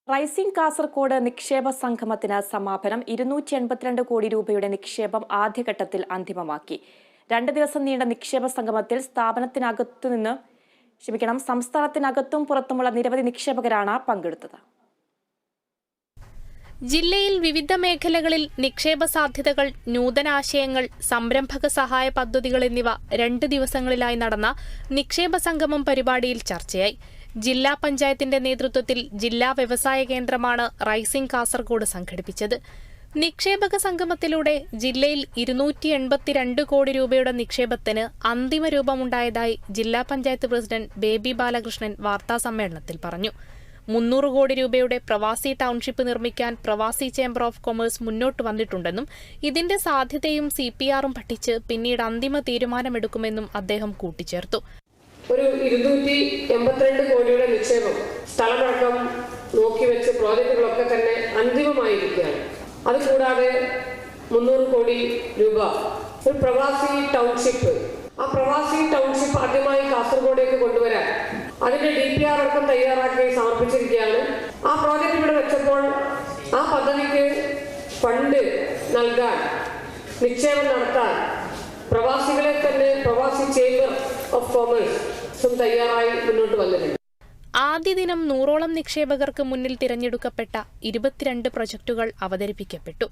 Rising Kasaragod നിക്ഷേപ സംഗമത്തിന് സമാപനം 282 കോടി രൂപയുടെ നിക്ഷേപം ആദ്യഘട്ടത്തിൽ അന്തിമമാക്കി. 2 ദിവസം നീണ്ട നിക്ഷേപ സംഗമത്തിൽ സംസ്ഥാനത്തിനകത്തും പുറത്തുമുള്ള നിരവധി നിക്ഷേപകരാണ് പങ്കെടുത്തത്. ജില്ലയിൽ വിവിധ മേഖലകളിൽ നിക്ഷേപ സാധ്യതകൾ, നൂതനാശയങ്ങൾ, സംരംഭക സഹായ പദ്ധതികൾ എന്നിവ 2 ദിവസങ്ങളിലായി നടന്ന നിക്ഷേപ സംഗമം പരിപാടിയിൽ ചർച്ചയായി. ജില്ലാ പഞ്ചായത്തിന്റെ നേതൃത്വത്തിൽ ജില്ലാ വ്യവസായ കേന്ദ്രമാണ് റൈസിംഗ് കാസർഗോഡ് സംഘടിപ്പിച്ചത്. നിക്ഷേപക സംഗമത്തിലൂടെ ജില്ലയിൽ 282 കോടി രൂപയുടെ നിക്ഷേപത്തിന് അന്തിമ രൂപമുണ്ടായതായി ജില്ലാ പഞ്ചായത്ത് പ്രസിഡന്റ് ബേബി ബാലകൃഷ്ണൻ വാർത്താസമ്മേളനത്തിൽ പറഞ്ഞു. 300 കോടി രൂപയുടെ പ്രവാസി ടൗൺഷിപ്പ് നിർമ്മിക്കാൻ പ്രവാസി ചേംബർ ഓഫ് കൊമേഴ്സ് മുന്നോട്ട് വന്നിട്ടുണ്ടെന്നും ഇതിന്റെ സാധ്യതയും CPRും പഠിച്ച് പിന്നീട് അന്തിമ തീരുമാനമെടുക്കുമെന്നും അദ്ദേഹം കൂട്ടിച്ചേർത്തു. ഒരു 282 കോടിയുടെ നിക്ഷേപം സ്ഥലമടക്കം നോക്കിവെച്ച് പ്രോജക്റ്റുകളൊക്കെ തന്നെ അന്തിമമായിരിക്കുകയാണ്. അതുകൂടാതെ 300 കോടി രൂപ ഒരു പ്രവാസി ടൗൺഷിപ്പ്, ആ പ്രവാസി ടൗൺഷിപ്പ് ആദ്യമായി കാസർഗോഡേക്ക് കൊണ്ടുവരാൻ അതിന്റെ DPR അടക്കം തയ്യാറാക്കി സമർപ്പിച്ചിരിക്കുകയാണ്. ആ പ്രോജക്റ്റ് ഇവിടെ വെച്ചപ്പോൾ ആ പദ്ധതിക്ക് ഫണ്ട് നൽകാൻ, നിക്ഷേപം നടത്താൻ പ്രവാസികളെ തന്നെ പ്രവാസി ചേംബർ ഓഫ് കൊമേഴ്സും തയ്യാറായി മുന്നോട്ട് വന്നിട്ടുണ്ട്. ആദ്യ ദിനം 100ഓളം നിക്ഷേപകർക്ക് മുന്നിൽ തിരഞ്ഞെടുക്കപ്പെട്ട 22 പ്രൊജക്ടുകൾ അവതരിപ്പിക്കപ്പെട്ടു.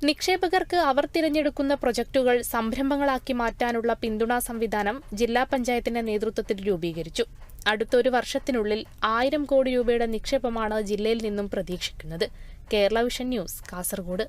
നിക്ഷേപകർക്ക് അവർ തിരഞ്ഞെടുക്കുന്ന പ്രൊജക്ടുകൾ സംരംഭങ്ങളാക്കി മാറ്റാനുള്ള പിന്തുണാ സംവിധാനം ജില്ലാ പഞ്ചായത്തിന്റെ നേതൃത്വത്തിൽ രൂപീകരിച്ചു. അടുത്ത ഒരു വർഷത്തിനുള്ളിൽ 1000 കോടി രൂപയുടെ നിക്ഷേപമാണ് ജില്ലയിൽ നിന്നും പ്രതീക്ഷിക്കുന്നത്. Kerala vision news, Kasaragod.